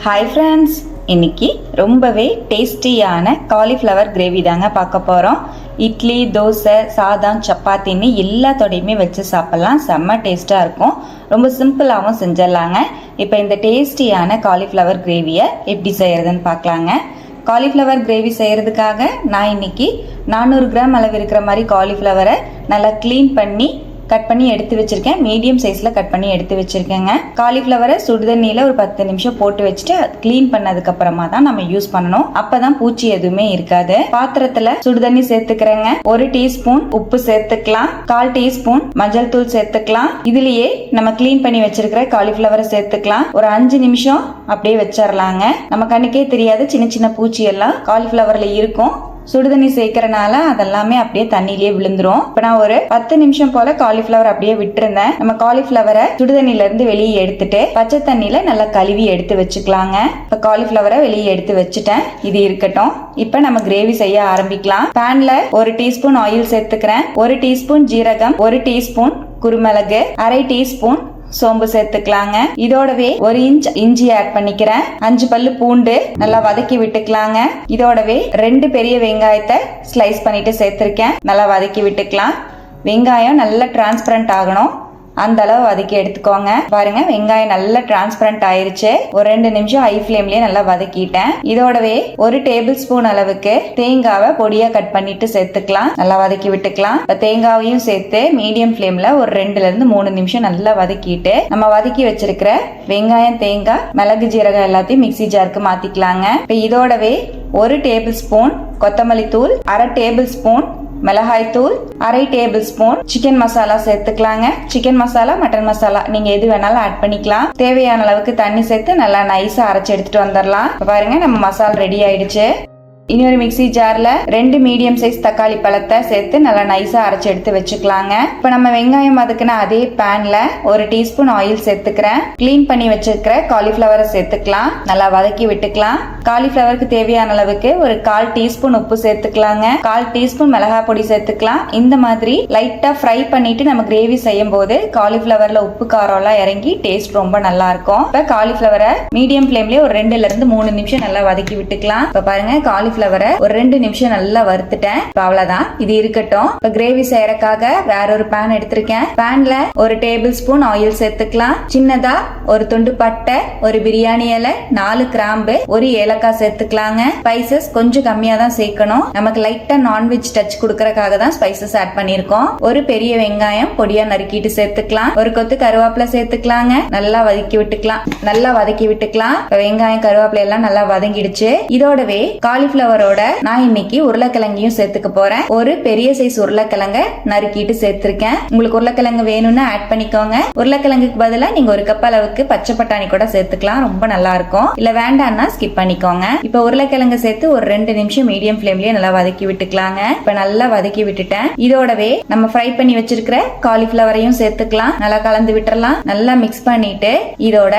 Hi friends, இன்னைக்கு ரொம்பவே டேஸ்டியான காலிஃப்ளவர் கிரேவி தாங்க பார்க்க போகிறோம். இட்லி, தோசை, சாதம், சப்பாத்தின்னு எல்லாத்தோடையுமே வச்சு சாப்பிட்லாம். செம்ம டேஸ்ட்டாக இருக்கும். ரொம்ப சிம்பிளாகவும் செஞ்சிடலாங்க. இப்போ இந்த டேஸ்டியான காலிஃப்ளவர் கிரேவியை எப்படி செய்கிறதுன்னு பார்க்கலாங்க. காலிஃப்ளவர் கிரேவி செய்கிறதுக்காக நான் இன்னைக்கு 400 கிராம் அளவு இருக்கிற மாதிரி காலிஃப்ளவரை நல்லா க்ளீன் பண்ணி கட் பண்ணி எடுத்து வச்சிருக்கேன். மீடியம் சைஸ்ல கட் பண்ணி எடுத்து வச்சிருக்கேங்க. காலிஃப்ளவரை சுடுதண்ணியில ஒரு 10 நிமிஷம் போட்டு வச்சுட்டு க்ளீன் பண்ணதுக்கு அப்புறமா தான் நம்ம யூஸ் பண்ணணும். அப்பதான் பூச்சி எதுவுமே இருக்காது. பாத்திரத்துல சுடுதண்ணி சேர்த்துக்கிறேங்க. 1 டீஸ்பூன் உப்பு சேர்த்துக்கலாம். 1/4 டீஸ்பூன் மஞ்சள் தூள் சேர்த்துக்கலாம். இதுலயே நம்ம க்ளீன் பண்ணி வச்சிருக்கிற காலிஃப்ளவரை சேர்த்துக்கலாம். ஒரு 5 நிமிஷம் அப்படியே வச்சிடலாங்க. நம்ம கண்ணுக்கே தெரியாது சின்ன சின்ன பூச்சி எல்லாம் காலிஃப்ளவர்ல இருக்கும். சுடுதண்ணி சேர்க்கறனால அதெல்லாமே அப்படியே தண்ணியிலேயே விழுந்துரும். இப்ப நான் ஒரு 10 நிமிஷம் போல காலிஃப்ளவர் அப்படியே விட்டுருந்தேன். நம்ம காலிஃப்ளவரை சுடுதண்ணில இருந்து வெளியே எடுத்துட்டு பச்சை தண்ணியில நல்லா கழுவி எடுத்து வச்சுக்கலாங்க. இப்ப காலிஃப்ளவரை வெளியே எடுத்து வச்சுட்டேன். இது இருக்கட்டும். இப்ப நம்ம கிரேவி செய்ய ஆரம்பிக்கலாம். பேன்ல 1 டீஸ்பூன் ஆயில் சேர்த்துக்கிறேன். 1 டீஸ்பூன் ஜீரகம், 1 டீஸ்பூன் குருமிளகு, 1/2 டீஸ்பூன் சோம்பு சேர்த்துக்கலாங்க. இதோடவே 1 இன்ச் இஞ்சி ஆட் பண்ணிக்கிறேன். 5 பல்லு பூண்டு நல்லா வதக்கி விட்டுக்கலாங்க. இதோடவே 2 பெரிய வெங்காயத்தை ஸ்லைஸ் பண்ணிட்டு சேர்த்திருக்கேன். நல்லா வதக்கி விட்டுக்கலாம். வெங்காயம் நல்லா டிரான்ஸ்பரண்ட் ஆகணும். அந்த அளவு வதக்கி எடுத்துக்கோங்க. பாருங்க, வெங்காயம் நல்லா டிரான்ஸ்பரண்ட் ஆயிருச்சு. ஒரு 2 நிமிஷம் ஹை ஃப்ளேம்லயே நல்லா வதக்கிட்டேன். இதோடவே 1 டேபிள் ஸ்பூன் அளவுக்கு தேங்காவை பொடியா கட் பண்ணிட்டு சேர்த்துக்கலாம். நல்லா வதக்கி விட்டுக்கலாம். தேங்காவையும் சேர்த்து மீடியம் ஃப்ளேம்ல ஒரு 2ல இருந்து 3 நிமிஷம் நல்லா வதக்கிட்டு நம்ம வதக்கி வச்சிருக்கிற வெங்காயம், தேங்காய், மிளகு, ஜீரகம் எல்லாத்தையும் மிக்ஸி ஜாருக்கு மாத்திக்கலாங்க. இப்ப இதோடவே 1 டேபிள் ஸ்பூன் கொத்தமல்லி தூள், 1/2 டேபிள் ஸ்பூன் மிளகாய் தூள், 1/2 டேபிள் ஸ்பூன் சிக்கன் மசாலா சேர்த்துக்கலாங்க. சிக்கன் மசாலா, மட்டன் மசாலா நீங்க எது வேணாலும் ஆட் பண்ணிக்கலாம். தேவையான அளவுக்கு தண்ணி சேர்த்து நல்லா நைஸா அரைச்சு எடுத்துட்டு வந்துடலாம். பாருங்க, நம்ம மசாலா ரெடி ஆயிடுச்சு. இன்னொரு மிக்ஸி ஜார்ல 2 மீடியம் சைஸ் தக்காளி பழத்தை சேர்த்து நல்லா நைஸா அரைச்சு எடுத்து வச்சுக்கலாங்க. இப்ப நம்ம வெங்காயம் வதக்குன அதே பேன்ல 1 டீஸ்பூன் ஆயில் சேர்த்துக்கிறேன். கிளீன் பண்ணி வச்சிருக்கிற காலிஃபிளவரை சேர்த்துக்கலாம். நல்லா வதக்கி விட்டுக்கலாம். காலிஃபிளவருக்கு தேவையான அளவுக்கு ஒரு 1/4 டீஸ்பூன் உப்பு சேர்த்துக்கலாங்க. 1/4 டீஸ்பூன் மிளகாய் பொடி சேர்த்துக்கலாம். இந்த மாதிரி லைட்டா ஃப்ரை பண்ணிட்டு நம்ம கிரேவி செய்யும் போது காலிஃபிளவர்ல உப்பு காரம் எல்லாம் இறங்கி டேஸ்ட் ரொம்ப நல்லா இருக்கும். இப்ப காலிஃபிளவரை மீடியம் ஃப்ளேம்லயே ஒரு 2ல இருந்து 3 நிமிஷம் நல்லா வதக்கி விட்டுக்கலாம். இப்ப பாருங்க, காலிஃபிளவரை ஒரு 2 நிமிஷம் நல்லா வறுத்துட்டேன். அவ்வளவுதான், இது இருக்கட்டும். இப்ப கிரேவி செய்யறதுக்காக வேற ஒரு பேன் எடுத்திருக்கேன். பேன்ல 1 டேபிள் ஸ்பூன் ஆயில் சேர்த்துக்கலாம். சின்னதா ஒரு துண்டு பட்டை, ஒரு பிரியாணி இலை, 4 கிராம்பு, 1 ஏலக்காய் சேர்த்துக்கலாங்க. ஸ்பைசஸ் கொஞ்சம் கம்மியா தான் சேர்க்கணும். நமக்கு லைட்டா நான்வெஜ் டச் கொடுக்கறதுக்காக தான் ஸ்பைசஸ் ஆட் பண்ணிருக்கோம். ஒரு பெரிய வெங்காயம் பொடியா நறுக்கிட்டு சேர்த்துக்கலாம். ஒரு கொத்து கருவேப்பிலை சேர்த்துக்கலாங்க. நல்லா வதக்கி விட்டுக்கலாம். வெங்காயம், கருவேப்பிலை எல்லாம் நல்லா வதங்கிடுச்சு. இதோடவே காலிஃபிளவரோட நான் இன்னைக்கு உருளைக்கிழங்கையும் சேர்த்துக்க போறேன். ஒரு பெரிய சைஸ் உருளைக்கிழங்க நறுக்கிட்டு சேர்த்திருக்கேன். உங்களுக்கு உருளைக்கிழங்கு வேணும்னா ஆட் பண்ணிக்கோங்க. உருளைக்கிழங்குக்கு பதிலா நீங்க 1 கப் அளவுக்கு பச்சை பட்டாணி கூட சேர்த்துக்கலாம். ரொம்ப நல்லா இருக்கும். இல்ல வேண்டாம்னா ஸ்கிப் பண்ணிக்கோங்க. இப்ப உருளைக்கிழங்கு சேர்த்து ஒரு 2 நிமிஷம் மீடியம் ஃப்ளேம்லயே நல்லா வதக்கி விட்டுக்கலாங்க. இப்ப நல்லா வதக்கி விட்டுட்டேன். இதோடவே நம்ம ஃப்ரை பண்ணி வச்சிருக்கிற காலிஃபிளவரையும் சேர்த்துக்கலாம். நல்லா கலந்து விட்டுறலாம். நல்லா மிக்ஸ் பண்ணிட்டு இதோட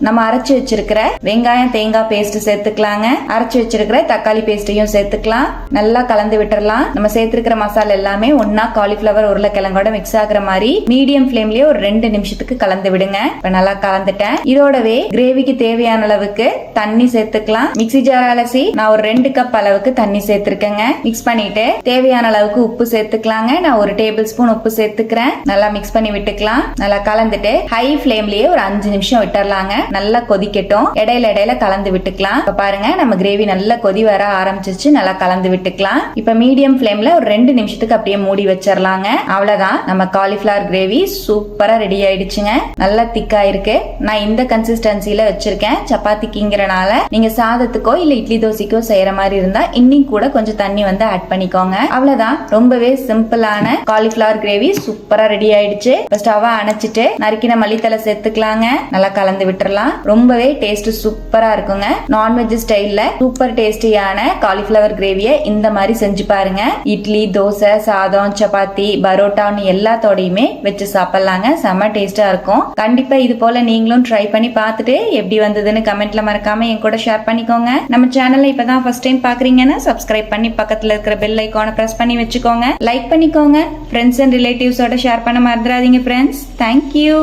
நம்ம அரைச்சு வச்சிருக்கிற வெங்காயம், தேங்காய் பேஸ்ட் சேர்த்துக்கலாங்க. அரைச்சு வச்சிருக்கிற தக்காளி பேஸ்டையும் சேர்த்துக்கலாம். நல்லா கலந்து விட்டுறலாம். நம்ம சேர்த்திருக்கிற மசாலா எல்லாமே ஒன்னா காலிஃபிளவர் உருளைக்கிழங்கோட மிக்ஸ் ஆகுற மாதிரி மீடியம் ஃப்ளேம்லயே ஒரு 2 நிமிஷத்துக்கு கலந்து விடுங்க. இப்ப நல்லா கலந்துட்டேன். இதோடவே கிரேவிக்கு தேவையான அளவுக்கு தண்ணி சேர்த்துக்கலாம். மிக்ஸி ஜார் அலசி நான் ஒரு 2 கப் அளவுக்கு தண்ணி சேர்த்திருக்கேங்க. மிக்ஸ் பண்ணிட்டு தேவையான அளவுக்கு உப்பு சேர்த்துக்கலாங்க. நான் 1 டேபிள் ஸ்பூன் உப்பு சேர்த்துக்கிறேன். நல்லா மிக்ஸ் பண்ணி விட்டுக்கலாம். நல்லா கலந்துட்டு ஹை ஃப்ளேம்லயே ஒரு 5 நிமிஷம் விட்டுறலாங்க. நல்லா கொதிக்கட்டும். இடையில கலந்து விட்டுக்கலாம். இப்ப பாருங்க, நம்ம கிரேவி நல்லா கொதி வர ஆரம்பிச்சிருச்சு. நல்லா கலந்து விட்டுக்கலாம். இப்ப மீடியம் ஃப்ளேம்ல ஒரு 2 நிமிஷத்துக்கு அப்படியே மூடி வச்சிடலாங்க. அவ்வளவுதான், நம்ம காலிஃபிளவர் கிரேவி சூப்பரா ரெடி ஆயிடுச்சுங்க. நல்லா திக்கா இருக்கு. நான் இந்த கன்சிஸ்டன்சில வச்சிருக்கேன். சப்பாத்திக்குங்கிறனால நீங்க சாதத்துக்கோ இல்ல இட்லி தோசைக்கோ செய்யற மாதிரி இருந்தா இன்னும் கூட கொஞ்சம் தண்ணி வந்து ஆட் பண்ணிக்கோங்க. அவ்வளவுதான், ரொம்பவே சிம்பிளான காலிஃபிளவர் கிரேவி சூப்பரா ரெடி ஆயிடுச்சு. ஸ்டவ் அணைச்சிட்டு நறுக்கின மல்லித்தலை சேர்த்துக்கலாங்க. நல்லா கலந்து விட்டுறலாம். ரொம்பவே டேஸ்ட் சூப்பரா இருக்குங்க. நான்வெஜ் ஸ்டைல்ல சூப்பர் டேஸ்டியான காலிஃபிளவர் கிரேவியை இந்த மாதிரி செஞ்சு பாருங்க. இட்லி, தோசை, சாதம், சப்பாத்தி, பரோட்டான்னு எல்லாத்தோடையுமே வச்சு சாப்பிடலாங்க. செம்ம டேஸ்டா இருக்கும். கண்டிப்பா இது போல நீங்களும் ட்ரை பண்ணி பார்த்துட்டு எப்படி வந்ததுன்னு கமெண்ட்ல மறக்காம என் கூட ஷேர் பண்ணிக்கோங்க. நம்ம சேனல்ல இப்பதான் ஃபர்ஸ்ட் டைம் பாக்குறீங்கன்னா சப்ஸ்கிரைப் பண்ணி பக்கத்துல இருக்கிற பெல் ஐகானை பிரஸ் பண்ணி வச்சுக்கோங்க. லைக் பண்ணிக்கோங்க. ஃப்ரெண்ட்ஸ் அண்ட் ரிலேட்டிவ்ஸோட ஷேர் பண்ண மறந்துடாதீங்க ஃப்ரெண்ட்ஸ். தேங்க்யூ.